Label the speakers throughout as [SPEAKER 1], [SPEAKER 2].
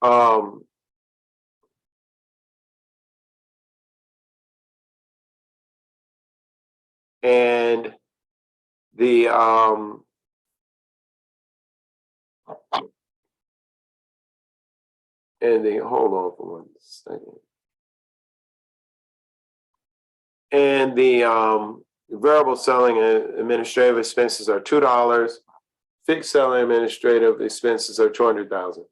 [SPEAKER 1] Um, and the hold on for 1 second. And the variable selling and administrative expenses are $2. Fixed selling administrative expenses are $200,000.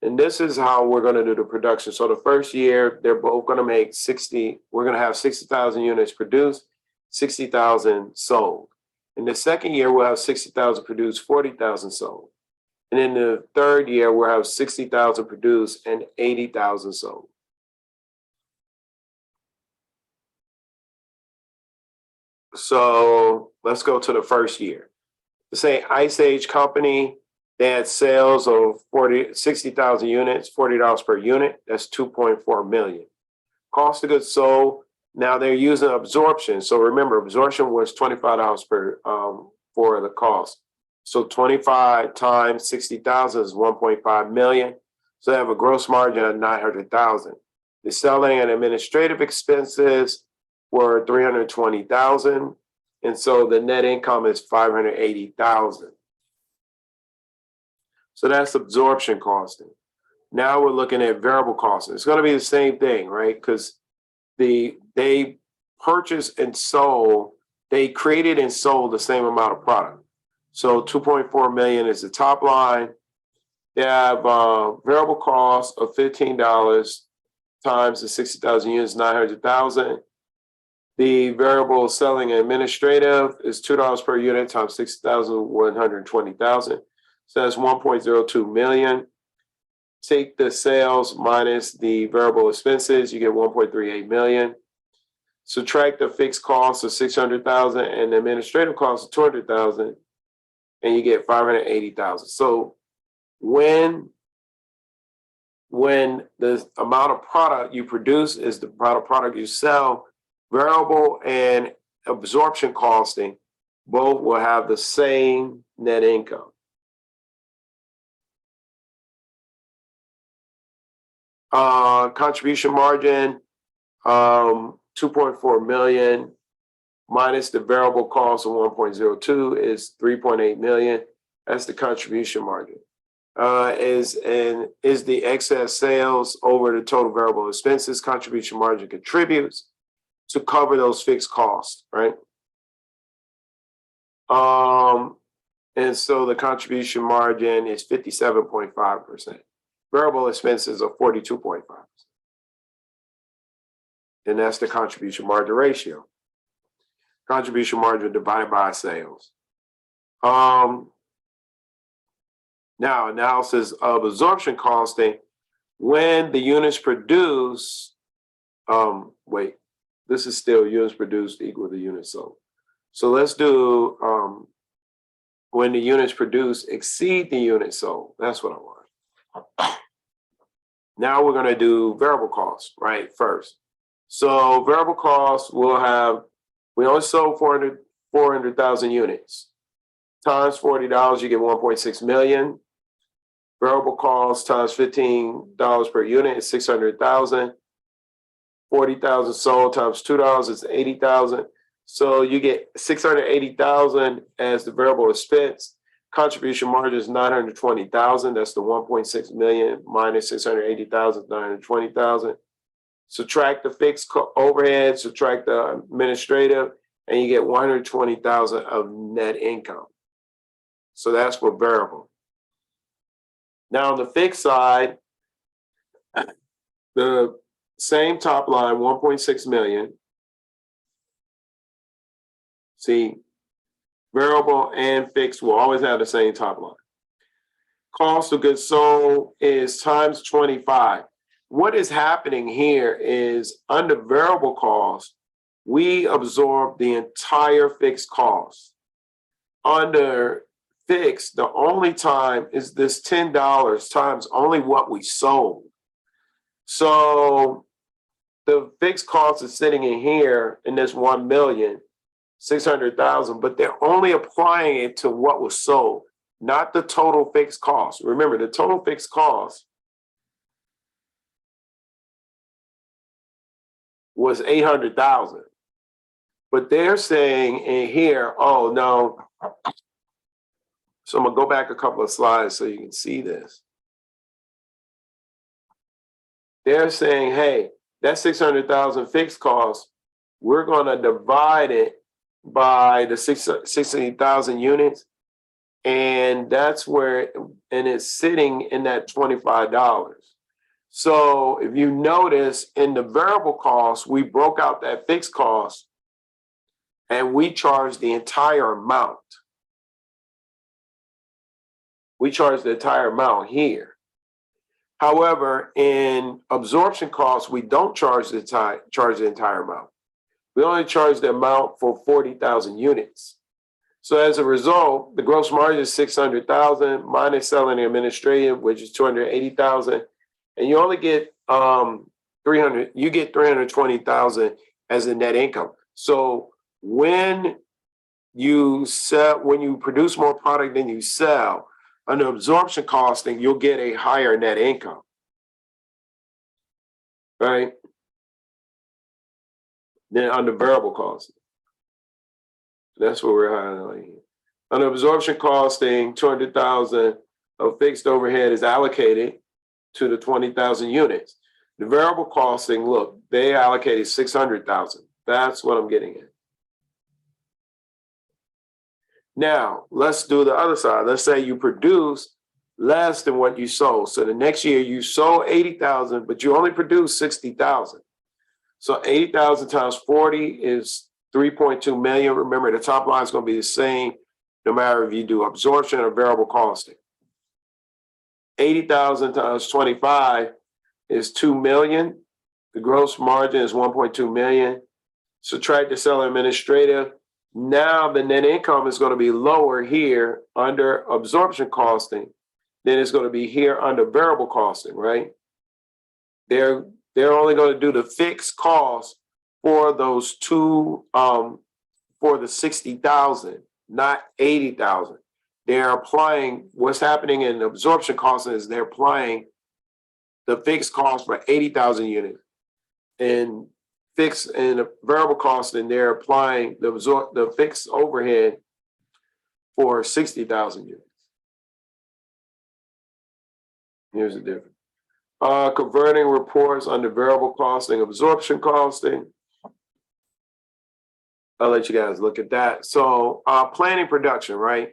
[SPEAKER 1] And this is how we're going to do the production. So the first year, they're both going to make 60. We're going to have 60,000 units produced, 60,000 sold. In the second year, we'll have 60,000 produced, 40,000 sold. And in the third year, we'll have 60,000 produced and 80,000 sold. So let's go to the first year. Say Ice Age Company, they had sales of 60,000 units, $40 per unit. That's 2.4 million. Cost of goods sold. Now they're using absorption. So remember, absorption was $25 per for the cost. So 25 times 60,000 is 1.5 million. So they have a gross margin of 900,000. The selling and administrative expenses were 320,000. And so the net income is 580,000. So that's absorption costing. Now we're looking at variable costing. It's going to be the same thing, right? Because they purchased and sold, they created and sold the same amount of product. So 2.4 million is the top line. They have variable cost of $15 times the 60,000 units, 900,000. The variable selling and administrative is $2 per unit times 60,000, 120,000. So that's 1.02 million. Take the sales minus the variable expenses, you get 1.38 million. Subtract the fixed cost of 600,000 and the administrative cost of 200,000, and you get 580,000. So when the amount of product you produce is the amount of product you sell, variable and absorption costing both will have the same net income. Contribution margin, 2.4 million minus the variable cost of 1.02 is 3.8 million. That's the contribution margin. Is the excess sales over the total variable expenses. Contribution margin contributes to cover those fixed costs, right? And so the contribution margin is 57.5%. Variable expenses are 42.5%. And that's the contribution margin ratio. Contribution margin divided by sales. Now, analysis of absorption costing. When the units produce, this is still units produced equal to units sold. So let's do when the units produced exceed the units sold. That's what I want. Now we're going to do variable costs, right, first. So variable costs will have, we only sold 400,000 units. Times $40, you get 1.6 million. Variable costs times $15 per unit is 600,000. 40,000 sold times $2 is 80,000. So you get 680,000 as the variable expense. Contribution margin is 920,000. That's the 1.6 million minus 680,000, 920,000. Subtract the fixed overhead, subtract the administrative, and you get 120,000 of net income. So that's for variable. Now on the fixed side, the same top line, 1.6 million. See, variable and fixed will always have the same top line. Cost of goods sold is times 25. What is happening here is under variable cost, we absorb the entire fixed cost. Under fixed, the only time is this $10 times only what we sold. So the fixed cost is sitting in here in this 1,600,000, but they're only applying it to what was sold, not the total fixed cost. Remember, the total fixed cost was 800,000. But they're saying in here, oh no. So I'm gonna go back a couple of slides so you can see this. They're saying, hey, that 600,000 fixed cost, we're gonna divide it by the 60,000 units. And that's where, and it's sitting in that $25. So if you notice in the variable cost, we broke out that fixed cost and we charged the entire amount. We charge the entire amount here. However, in absorption costs, we don't charge the entire amount. We only charge the amount for 40,000 units. So as a result, the gross margin is 600,000 minus selling and administrative, which is 280,000, and you only get 300. You get 320,000 as a net income. So when you produce more product than you sell, under absorption costing, you'll get a higher net income, right? Then under variable costing. That's what we're highlighting. Under absorption costing, 200,000 of fixed overhead is allocated to the 20,000 units. The variable costing, look, they allocated 600,000. That's what I'm getting at. Now, let's do the other side. Let's say you produce less than what you sold. So the next year you sold 80,000, but you only produced 60,000. So 80,000 times 40 is 3.2 million. Remember, the top line is going to be the same no matter if you do absorption or variable costing. 80,000 times 25 is 2 million. The gross margin is 1.2 million. Subtract the selling administrative. Now the net income is going to be lower here under absorption costing than it's going to be here under variable costing, right? They're only going to do the fixed cost for those two, for the 60,000, not 80,000. They're applying, what's happening in absorption costing is they're applying the fixed cost for 80,000 units. And fixed and variable cost, and they're applying the fixed overhead for 60,000 units. Here's the difference. Converting reports under variable costing, absorption costing. I'll let you guys look at that. So planning production, right?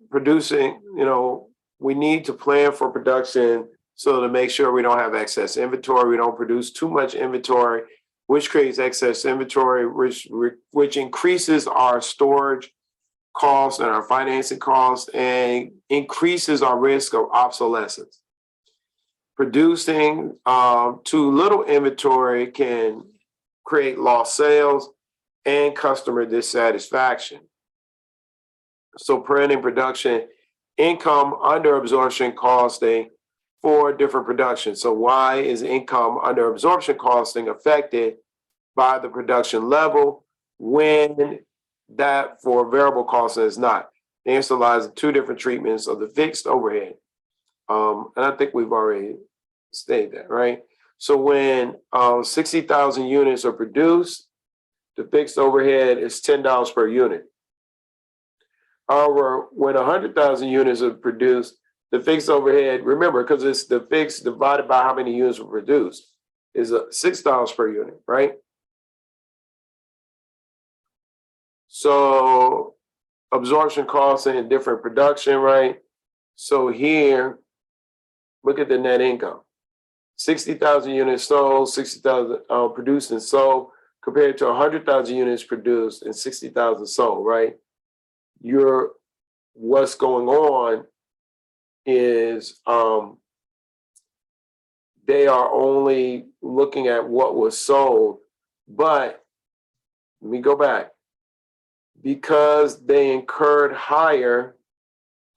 [SPEAKER 1] Producing, we need to plan for production so to make sure we don't have excess inventory, we don't produce too much inventory, which creates excess inventory, which increases our storage costs and our financing costs and increases our risk of obsolescence. Producing too little inventory can create lost sales and customer dissatisfaction. So planning production income under absorption costing for different productions. So why is income under absorption costing affected by the production level when that for variable costing is not? The answer lies in two different treatments of the fixed overhead. And I think we've already stated that, right? So when 60,000 units are produced, the fixed overhead is $10 per unit. However, when 100,000 units are produced, the fixed overhead, remember, because it's the fixed divided by how many units were produced, is $6 per unit, right? So absorption costs and different production, right? So here, look at the net income. 60,000 units sold, 60,000 produced and sold, compared to 100,000 units produced and 60,000 sold, right? What's going on is they are only looking at what was sold, but let me go back. Because they incurred higher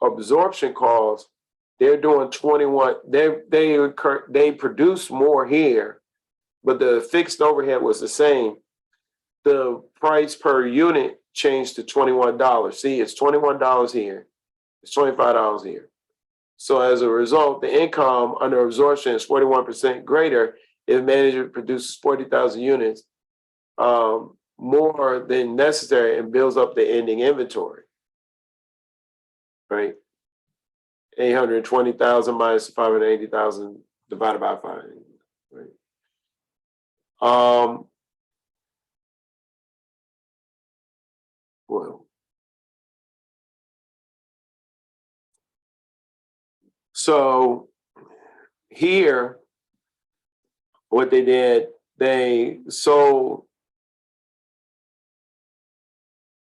[SPEAKER 1] absorption costs, they're doing 21, they produced more here, but the fixed overhead was the same. The price per unit changed to $21. See, it's $21 here, it's $25 here. So as a result, the income under absorption is 41% greater if manager produces 40,000 units, more than necessary and builds up the ending inventory, right? 820,000 minus 580,000 divided by 5, right? Well, so here, what they did, they sold,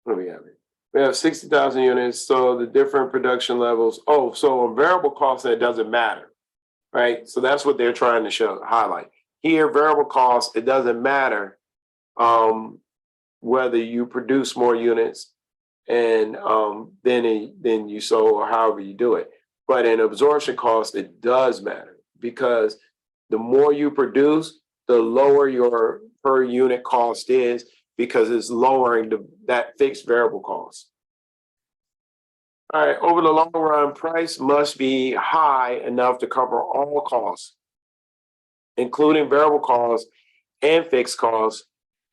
[SPEAKER 1] what do we have here? We have 60,000 units, so the different production levels. Oh, so on variable costs, it doesn't matter, right? So that's what they're trying to highlight. Here, variable costs, it doesn't matter whether you produce more units and then you sold, or however you do it. But in absorption cost, it does matter, because the more you produce, the lower your per unit cost is, because it's lowering that fixed variable cost. All right, over the long run, price must be high enough to cover all costs, including variable costs and fixed costs,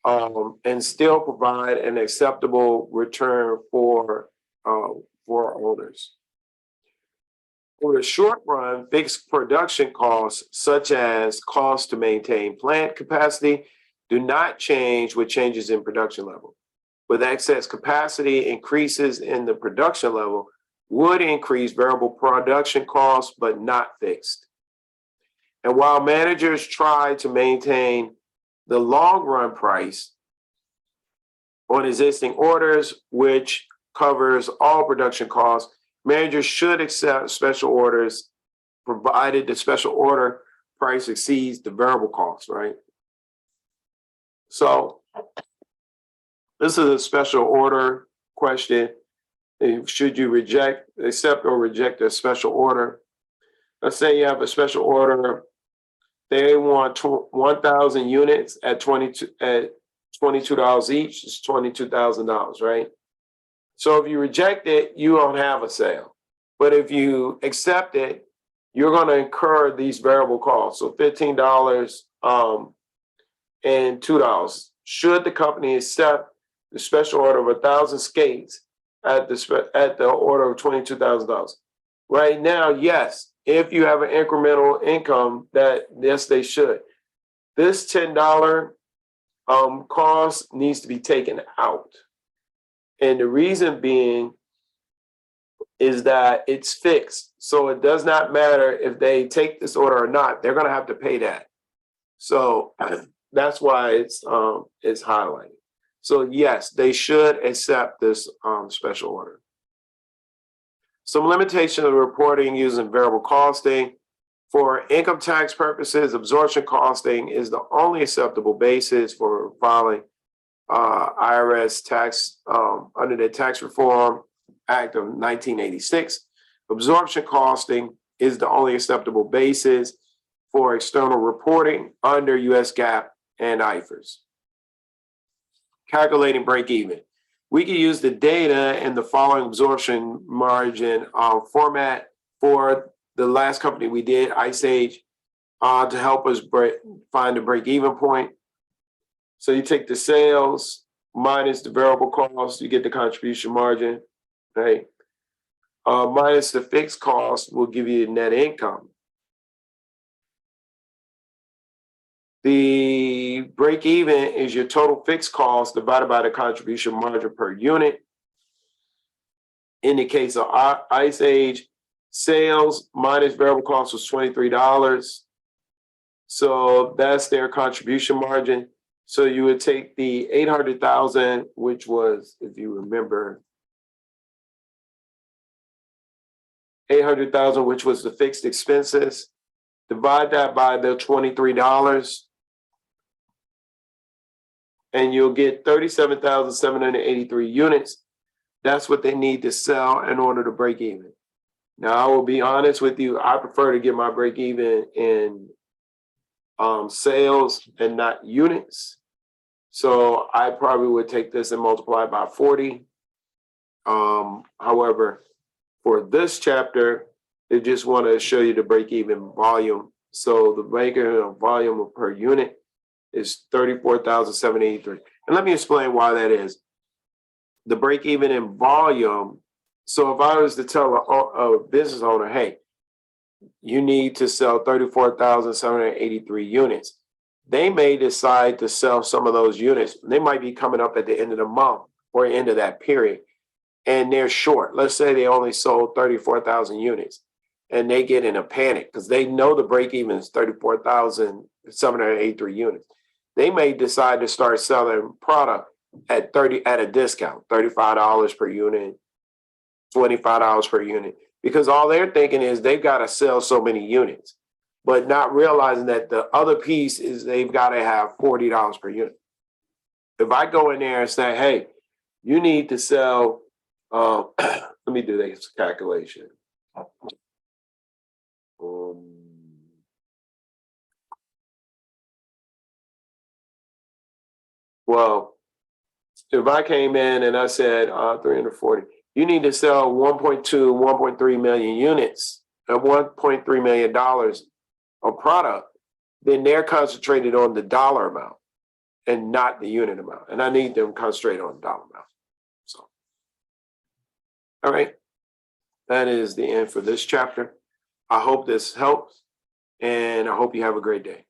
[SPEAKER 1] and still provide an acceptable return for owners. For the short run, fixed production costs, such as costs to maintain plant capacity, do not change with changes in production level. With excess capacity, increases in the production level would increase variable production costs, but not fixed. And while managers try to maintain the long run price on existing orders, which covers all production costs, managers should accept special orders provided the special order price exceeds the variable cost, right? So this is a special order question. Should you accept or reject a special order? Let's say you have a special order. They want 1,000 units at $22 each. It's $22,000, right? So if you reject it, you don't have a sale. But if you accept it, you're going to incur these variable costs. So $15 and $2. Should the company accept the special order of 1,000 skates at the order of $22,000? Right now, yes. If you have an incremental income, yes, they should. This $10 cost needs to be taken out. And the reason being is that it's fixed. So it does not matter if they take this order or not, they're going to have to pay that. So that's why it's highlighted. So yes, they should accept this special order. Some limitation of reporting using variable costing. For income tax purposes, absorption costing is the only acceptable basis for filing IRS tax under the Tax Reform Act of 1986. Absorption costing is the only acceptable basis for external reporting under US GAAP and IFRS. Calculating break even. We can use the data in the following absorption margin format for the last company we did, Ice Age, to help us find the break even point. So you take the sales minus the variable cost, you get the contribution margin, right? Minus the fixed cost will give you net income. The break even is your total fixed cost divided by the contribution margin per unit. In the case of Ice Age, sales minus variable cost was $23. So that's their contribution margin. So you would take the 800,000, which was, if you remember, 800,000, which was the fixed expenses, divide that by the $23, and you'll get 37,783 units. That's what they need to sell in order to break even. Now, I will be honest with you, I prefer to get my break even in sales and not units. So I probably would take this and multiply by 40. However, for this chapter, they just want to show you the break even volume So the break-even volume per unit is 34,783. And let me explain why that is. The break-even in volume. So if I was to tell a business owner, hey, you need to sell 34,783 units, they may decide to sell some of those units. They might be coming up at the end of the month or end of that period, and they're short. Let's say they only sold 34,000 units, and they get in a panic because they know the break even is 34,783 units. They may decide to start selling product at a discount, $35 per unit, $25 per unit, because all they're thinking is they've got to sell so many units, but not realizing that the other piece is they've got to have $40 per unit. If I go in there and say, hey, you need to sell, let me do this calculation. Well, if I came in and I said 340, you need to sell 1.2, 1.3 million units at $1.3 million of product, then they're concentrated on the dollar amount and not the unit amount. And I need them concentrated on the dollar amount. So, all right, that is the end for this chapter. I hope this helps, and I hope you have a great day.